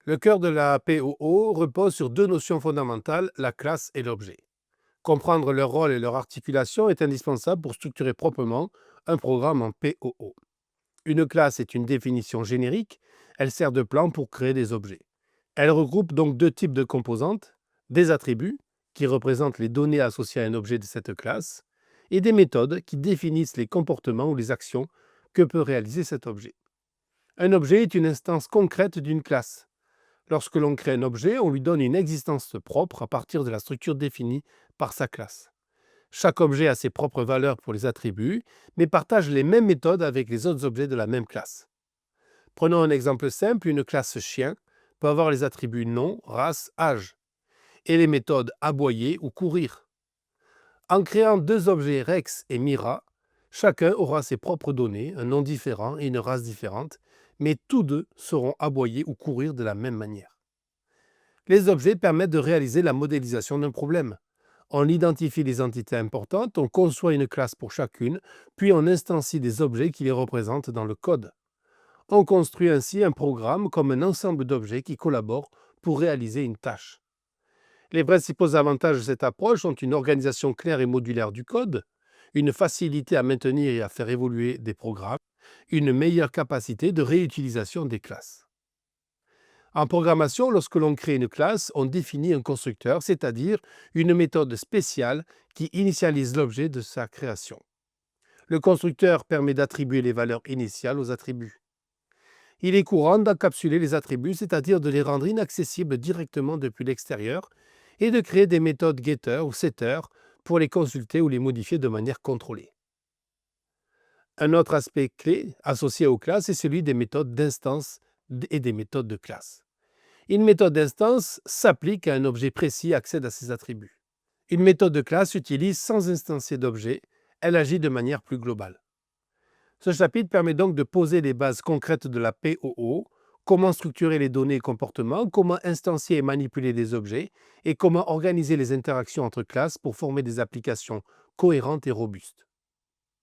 Le cœur de la POO repose sur deux notions fondamentales, la classe et l'objet. Comprendre leur rôle et leur articulation est indispensable pour structurer proprement un programme en POO. Une classe est une définition générique, elle sert de plan pour créer des objets. Elle regroupe donc deux types de composantes, des attributs, qui représentent les données associées à un objet de cette classe, et des méthodes qui définissent les comportements ou les actions que peut réaliser cet objet. Un objet est une instance concrète d'une classe. Lorsque l'on crée un objet, on lui donne une existence propre à partir de la structure définie par sa classe. Chaque objet a ses propres valeurs pour les attributs, mais partage les mêmes méthodes avec les autres objets de la même classe. Prenons un exemple simple, une classe chien peut avoir les attributs nom, race, âge, et les méthodes aboyer ou courir. En créant deux objets Rex et Mira, chacun aura ses propres données, un nom différent et une race différente, mais tous deux sauront aboyer ou courir de la même manière. Les objets permettent de réaliser la modélisation d'un problème. On identifie les entités importantes, on conçoit une classe pour chacune, puis on instancie des objets qui les représentent dans le code. On construit ainsi un programme comme un ensemble d'objets qui collaborent pour réaliser une tâche. Les principaux avantages de cette approche sont une organisation claire et modulaire du code, une facilité à maintenir et à faire évoluer des programmes, une meilleure capacité de réutilisation des classes. En programmation, lorsque l'on crée une classe, on définit un constructeur, c'est-à-dire une méthode spéciale qui initialise l'objet de sa création. Le constructeur permet d'attribuer les valeurs initiales aux attributs. Il est courant d'encapsuler les attributs, c'est-à-dire de les rendre inaccessibles directement depuis l'extérieur, et de créer des méthodes getter ou setter pour les consulter ou les modifier de manière contrôlée. Un autre aspect clé associé aux classes est celui des méthodes d'instance et des méthodes de classe. Une méthode d'instance s'applique à un objet précis et accède à ses attributs. Une méthode de classe s'utilise sans instancier d'objet, elle agit de manière plus globale. Ce chapitre permet donc de poser les bases concrètes de la POO, comment structurer les données et comportements, comment instancier et manipuler des objets, et comment organiser les interactions entre classes pour former des applications cohérentes et robustes.